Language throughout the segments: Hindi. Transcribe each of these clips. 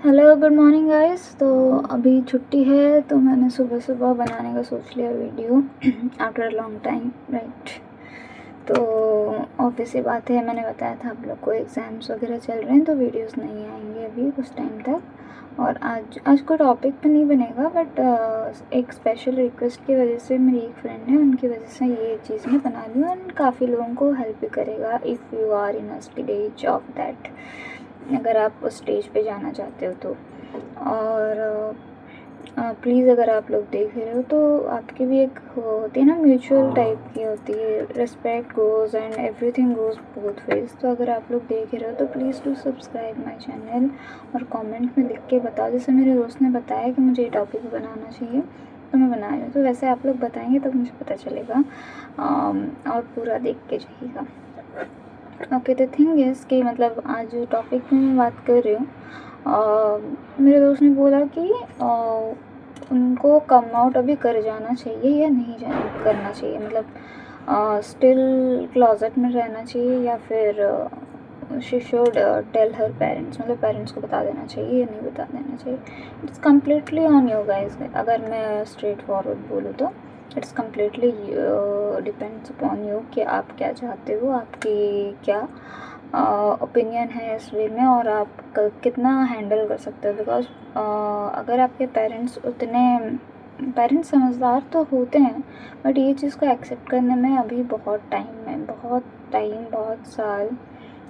Hello good morning guys. तो अभी छुट्टी है तो मैंने सुबह सुबह बनाने का सोच लिया video after a long time, right. तो ऑब्वियस सी बात है, मैंने बताया था आप लोग को एग्ज़ाम्स वगैरह चल रहे हैं तो वीडियोस नहीं आएंगे अभी कुछ टाइम तक। और आज कोई टॉपिक पे नहीं बनेगा, बट एक स्पेशल रिक्वेस्ट की वजह से, मेरी एक फ्रेंड है उनकी वजह से ये चीज़ मैं बना ली हूँ एंड काफ़ी लोगों को हेल्प भी करेगा if you are in a stage of that, अगर आप उस स्टेज पे जाना चाहते हो तो। और प्लीज़ अगर आप लोग देख रहे हो तो आपकी भी एक होती है ना, म्यूचुअल टाइप की होती है, respect goes and everything goes both ways. तो अगर आप लोग देख रहे हो तो please do subscribe my channel और कमेंट में लिख के बताओ। जैसे मेरे दोस्त ने बताया कि मुझे ये टॉपिक बनाना चाहिए तो मैं बना रही हूँ, तो वैसे आप लोग बताएंगे तब मुझे पता चलेगा। और पूरा देख के जाइएगा। ओके, द थिंग इज़ कि मतलब आज जो टॉपिक में मैं बात कर रही हूँ, मेरे दोस्त ने बोला कि उनको कम आउट अभी कर जाना चाहिए या नहीं करना चाहिए, मतलब स्टिल क्लोजेट में रहना चाहिए या फिर she should tell her parents, मतलब पेरेंट्स को बता देना चाहिए या नहीं बता देना चाहिए। It's completely on you guys. अगर मैं स्ट्रेट फॉरवर्ड बोलूँ तो it's completely depends upon you कि आप क्या चाहते हो, आपकी क्या ओपिनियन है इस वे में, और आप कितना हैंडल कर सकते हो। बिकॉज अगर आपके पेरेंट्स समझदार तो होते हैं, बट ये चीज़ को एक्सेप्ट करने में अभी बहुत साल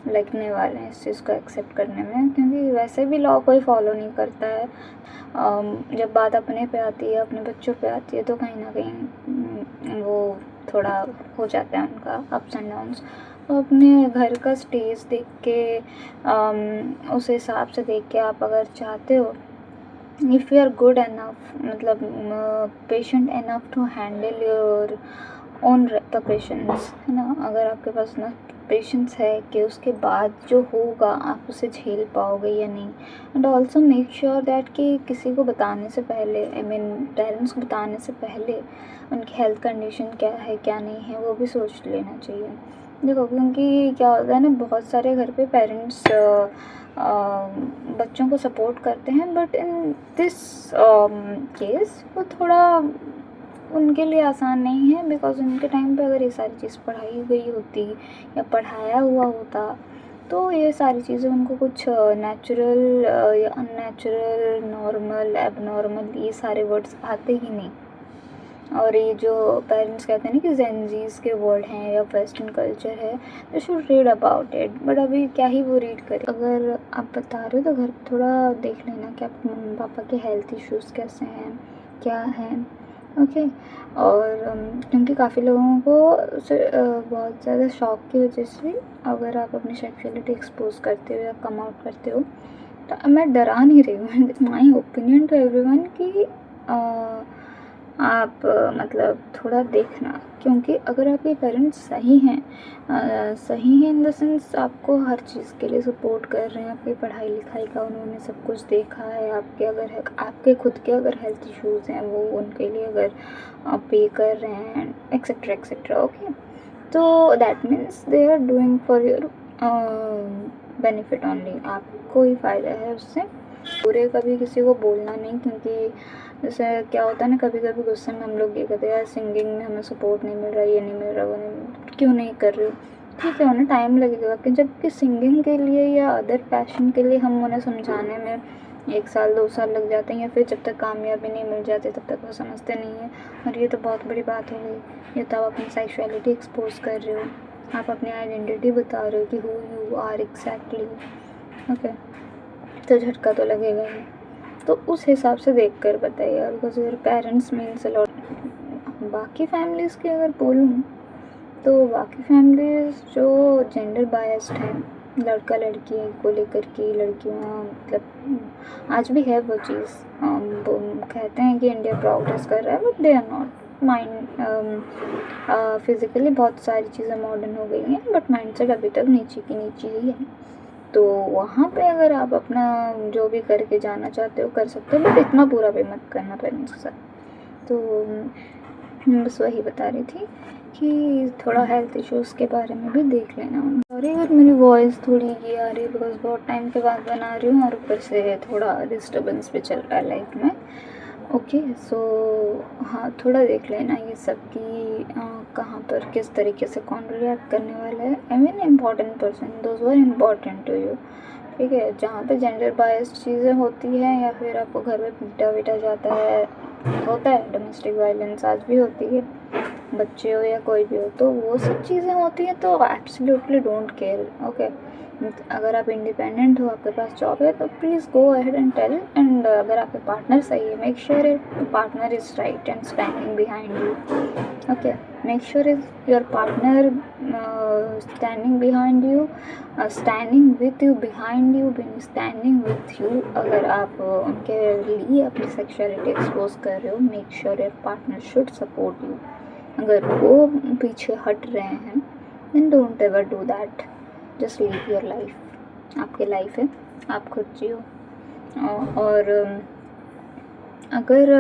लगने वाले हैं इस चीज़ को एक्सेप्ट करने में, क्योंकि वैसे भी लॉ कोई फॉलो नहीं करता है। जब बात अपने पे आती है, अपने बच्चों पे आती है, तो कहीं ना कहीं वो थोड़ा हो जाता है उनका अप्स एंड डाउन्स। तो अपने घर का स्टेज देख के, उस हिसाब से देख के आप अगर चाहते हो, if you are good enough, मतलब patient enough to handle your own preparations, है ना, अगर आपके पास ना पेशेंस है कि उसके बाद जो होगा आप उसे झेल पाओगे या नहीं। And also make sure that कि किसी को बताने से पहले, आई मीन पेरेंट्स को बताने से पहले, उनकी हेल्थ कंडीशन क्या है क्या नहीं है वो भी सोच लेना चाहिए। देखो, क्योंकि क्या होता है ना, बहुत सारे घर पे पेरेंट्स बच्चों को सपोर्ट करते हैं, बट इन दिस केस वो थोड़ा उनके लिए आसान नहीं है। बिकॉज उनके टाइम पे अगर ये सारी चीज़ पढ़ाई गई होती या पढ़ाया हुआ होता तो ये सारी चीज़ें उनको कुछ नेचुरल या अननेचुरल, नॉर्मल, एबनॉर्मल, ये सारे वर्ड्स आते ही नहीं। और ये जो पेरेंट्स कहते हैं ना कि जेनजीज के वर्ड हैं या वेस्टर्न कल्चर है, they should read about it, but अभी क्या ही वो रीड करे। अगर आप बता रहे हो तो घर पे थोड़ा देख लेना कि आपके मम्मी पापा के हेल्थ इश्यूज़ कैसे हैं, क्या हैं। ओके। और क्योंकि काफ़ी लोगों को बहुत ज़्यादा शौक की वजह से, अगर आप अपनी सेक्सुअलिटी एक्सपोज करते हो या कम आउट करते हो, तो मैं डरा नहीं रही हूँ, माई ओपिनियन टू एवरीवन कि आप मतलब थोड़ा देखना, क्योंकि अगर आपके पेरेंट्स सही हैं, सही हैं इन द सेंस आपको हर चीज़ के लिए सपोर्ट कर रहे हैं, आपकी पढ़ाई लिखाई का उन्होंने सब कुछ देखा है, आपके अगर आपके खुद के अगर हेल्थ इश्यूज़ हैं वो उनके लिए अगर पे कर रहे हैं, एक्सेट्रा एक्सेट्रा, ओके, तो that means they are doing for your benefit only, आपको ही फ़ायदा है उससे। पूरे कभी किसी को बोलना नहीं, क्योंकि जैसे क्या होता है ना, कभी कभी गुस्से में हम लोग ये कहते हैं यार सिंगिंग में हमें सपोर्ट नहीं मिल रहा, ये नहीं मिल रहा, वो नहीं, क्यों नहीं कर रही हो, ठीक है उन्हें टाइम लगेगा, कि जबकि सिंगिंग के लिए या अदर पैशन के लिए हम उन्हें समझाने में 1 साल 2 साल लग जाते हैं, या फिर जब तक कामयाबी नहीं मिल जाती तब तक वो समझते नहीं हैं। और ये तो बहुत बड़ी बात हो गई, ये तो आप अपनी सेक्सुअलिटी एक्सपोज कर रहे हो, आप अपनी आइडेंटिटी बता रहे हो कि who you are exactly, okay, तो झटका तो लगेगा ही। तो उस हिसाब से देख कर बताइए, because your parents means a lot. बाकी फैमिलीज़ की अगर बोलूँ तो बाकी फैमिलीज़ जो जेंडर बायस्ड हैं, लड़का लड़की को लेकर के, लड़कियाँ मतलब आज भी है वो चीज़। वो कहते हैं कि इंडिया प्रोग्रेस कर रहा है, but they are not. Mind physically बहुत सारी चीज़ें मॉडर्न हो गई हैं, बट माइंडसेट अभी तक नीचे की नीचे ही है। तो वहाँ पे अगर आप अपना जो भी करके जाना चाहते हो कर सकते हो, बट इतना पूरा भी मत करना पेरेंट्स के साथ। तो मैं बस वही बता रही थी कि थोड़ा हेल्थ इश्यूज़ के बारे में भी देख लेना। सॉरी अगर मेरी वॉइस थोड़ी ये आ रही है बिकॉज बहुत टाइम के बाद बना रही हूँ और ऊपर से थोड़ा डिस्टर्बेंस भी चल रहा है लाइफ में। ओके सो हाँ, थोड़ा देख लेना ये सब कि कहाँ पर किस तरीके से कौन रिएक्ट करने वाला है। I mean important person, those were important to you, ठीक है। जहाँ पे जेंडर बायस्ड चीज़ें होती हैं या फिर आपको घर में पीटा वीटा जाता है, होता है डोमेस्टिक वायलेंस आज भी होती है, बच्चे हो या कोई भी हो, तो वो सब चीज़ें होती हैं तो एब्सोल्युटली डोंट केयर। ओके, अगर आप इंडिपेंडेंट हो, आपके पास जॉब है, तो please go ahead and tell. And अगर आपके पार्टनर सही है, make sure partner is right and standing behind you. Okay, make sure is your partner standing behind you, standing with you, behind you, standing with you। अगर आप उनके लिए अपनी सेक्सुअलिटी एक्सपोज कर रहे हो, make sure your partner should support you. अगर वो पीछे हट रहे हैं then don't ever do that, just leave your life. आपकी लाइफ है, आप खुद जियो। और अगर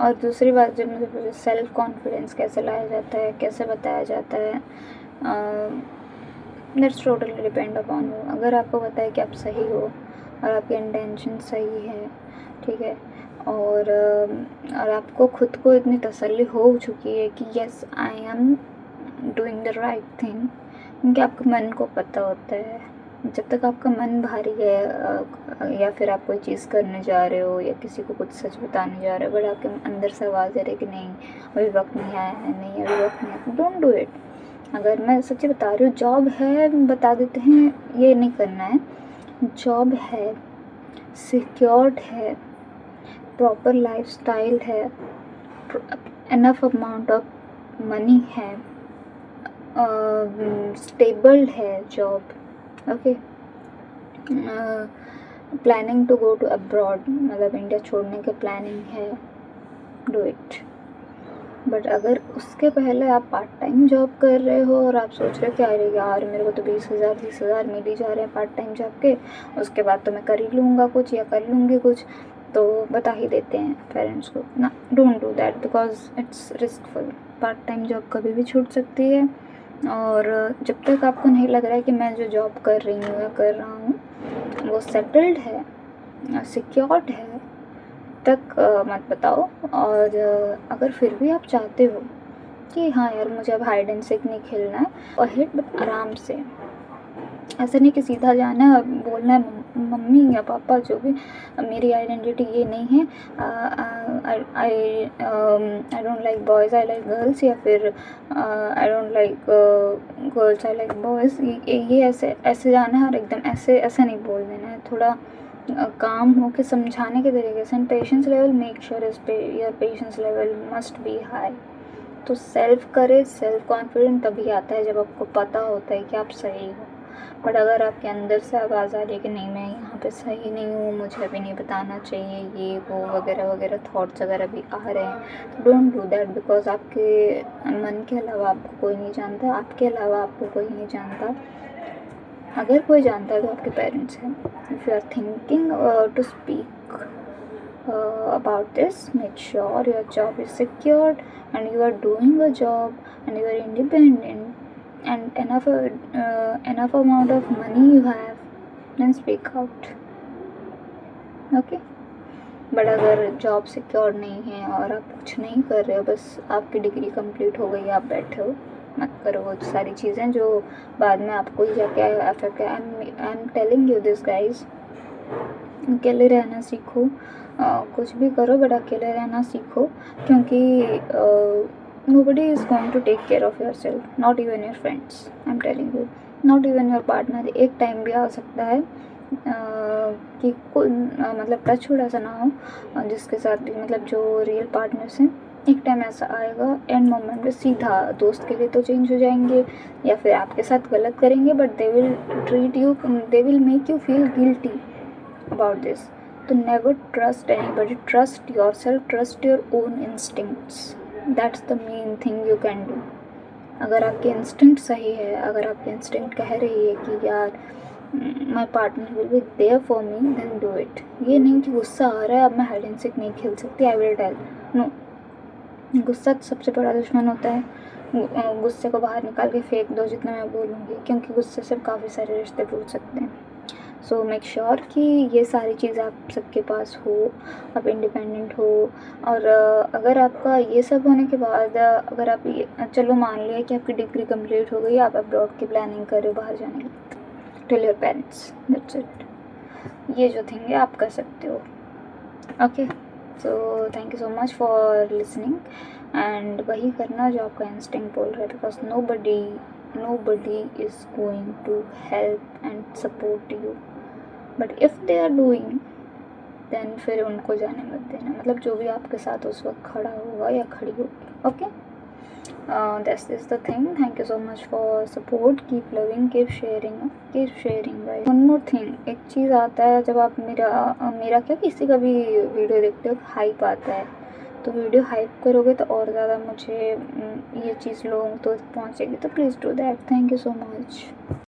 और दूसरी बात जब मुझे सेल्फ कॉन्फिडेंस कैसे लाया जाता है, कैसे बताया जाता है, that's totally depend upon you. अगर आपको पता है कि आप सही हो और आपके इंटेंशन सही है, ठीक है, और आपको खुद को इतनी तसल्ली हो चुकी है कि yes I am doing the right thing, क्योंकि आपके मन को पता होता है। जब तक आपका मन भारी है या फिर आप कोई चीज़ करने जा रहे हो या किसी को कुछ सच बताने जा रहे हो, बट आपके अंदर से आवाज़ दे रही है कि नहीं अभी वक्त नहीं आया है, नहीं अभी वक्त नहीं आया, डोंट डू इट। अगर मैं सच्ची बता रही हूँ, जॉब है बता देते हैं ये नहीं करना है, जॉब है, सिक्योर्ड है, प्रॉपर लाइफस्टाइल है, इनफ अमाउंट ऑफ मनी है, स्टेबल है job, okay, planning to go to abroad, मतलब इंडिया छोड़ने के प्लानिंग है, डू इट। बट अगर उसके पहले आप पार्ट टाइम जॉब कर रहे हो और आप सोच रहे हो कि अरे यार मेरे को तो 20,000 मिल ही जा रहे हैं पार्ट टाइम जॉब के, उसके बाद तो मैं कर ही लूँगा कुछ या कर लूँगी कुछ, तो बता ही देते हैं पेरेंट्स को ना, don't do that because it's riskful. Part time job कभी भी छूट सकती है, और जब तक आपको नहीं लग रहा है कि मैं जो जॉब कर रही हूँ या कर रहा हूँ वो सेटल्ड है, सिक्योर्ड है, तक मत बताओ। और अगर फिर भी आप चाहते हो कि हाँ यार मुझे अब हाइड एंड सीक नहीं खेलना है, और हिट बट आराम से, ऐसा नहीं कि सीधा जाना है बोलना है मम्मी या पापा जो भी, मेरी आइडेंटिटी ये नहीं है, I don't like boys I like girls, या फिर I don't like girls I like boys, ये ऐसे ऐसे जाना है और एकदम ऐसे ऐसे नहीं बोल देना है। थोड़ा काम हो के समझाने के तरीके से, and patience level, make sure your patience level must be high. तो सेल्फ करेज, सेल्फ कॉन्फिडेंट तभी आता है जब आपको पता होता है कि आप सही हो। बट अगर आपके अंदर से आवाज़ आ रही है कि नहीं मैं यहाँ पे सही नहीं हूँ, मुझे अभी नहीं बताना चाहिए, ये वो वगैरह वगैरह थॉट्स अगर अभी आ रहे हैं, तो डोंट डू दैट बिकॉज आपके मन के अलावा आपको कोई नहीं जानता, आपके अलावा आपको कोई नहीं जानता। अगर कोई जानता है तो आपके पेरेंट्स हैं। If you are thinking to speak about this, make sure your job is secured and you are doing a job and you are independent and enough amount of money you have, then speak out, okay। But अगर जॉब सिक्योर नहीं है और आप कुछ नहीं कर रहे हो, बस आपकी डिग्री कंप्लीट हो गई, आप बैठे हो, मत करो वो सारी चीज़ें जो बाद में आपको ही जाके अफेक्ट है। I am telling you this guys, अकेले रहना सीखो, कुछ भी करो बट अकेले रहना सीखो, क्योंकि nobody is going to take care of yourself, not even your friends, I'm telling you, not even your partner। एक टाइम भी आ सकता है कि मतलब टच वुड ऐसा ना हो जिसके साथ भी, मतलब जो रियल पार्टनर्स हैं, एक टाइम ऐसा आएगा एंड मोमेंट में सीधा दोस्त के लिए तो चेंज हो जाएंगे या फिर आपके साथ गलत करेंगे, but they will treat you, they will make you feel guilty about this। तो never trust anybody, trust yourself, trust your own instincts, that's the main thing you can do। अगर आपके इंस्टिंक्ट सही है, अगर आपके इंस्टिंक्ट कह रही है कि यार my partner will be there for me, then do it. ये नहीं कि गुस्सा आ रहा है अब मैं हाइड एंड सीक नहीं खेल सकती, आई विल टेल नो। गुस्सा सबसे बड़ा दुश्मन होता है, गुस्से को बाहर निकाल के फेंक दो जितना मैं बोलूँगी, क्योंकि गुस्से से काफ़ी सारे रिश्ते टूट सकते हैं। सो मेक श्योर कि ये सारी चीज़ आप सबके पास हो, आप इंडिपेंडेंट हो। और अगर आपका ये सब होने के बाद अगर आप ये चलो मान लिया कि आपकी डिग्री कंप्लीट हो गई, आप अब्रॉड की प्लानिंग कर रहे हो बाहर जाने की, tell your parents, that's it. ये जो थिंग है आप कर सकते हो। Okay, so thank you so much for listening. And वही करना जो आपका इंस्टिंक्ट बोल रहा है, because nobody is going to help and support you, but if they are doing, then फिर उनको जाने मत देना। मतलब जो भी आपके साथ उस वक्त खड़ा होगा या खड़ी होगी। Okay, that's is the thing. Thank you so much for support, keep loving, keep sharing guys. One more thing, एक चीज़ आता है जब आप मेरा क्या किसी का भी वीडियो देखते हो, हाइप आता है, तो वीडियो हाइप करोगे तो और ज़्यादा मुझे ये चीज़ लोगों तक पहुँचेगी, तो please do that. Thank you so much.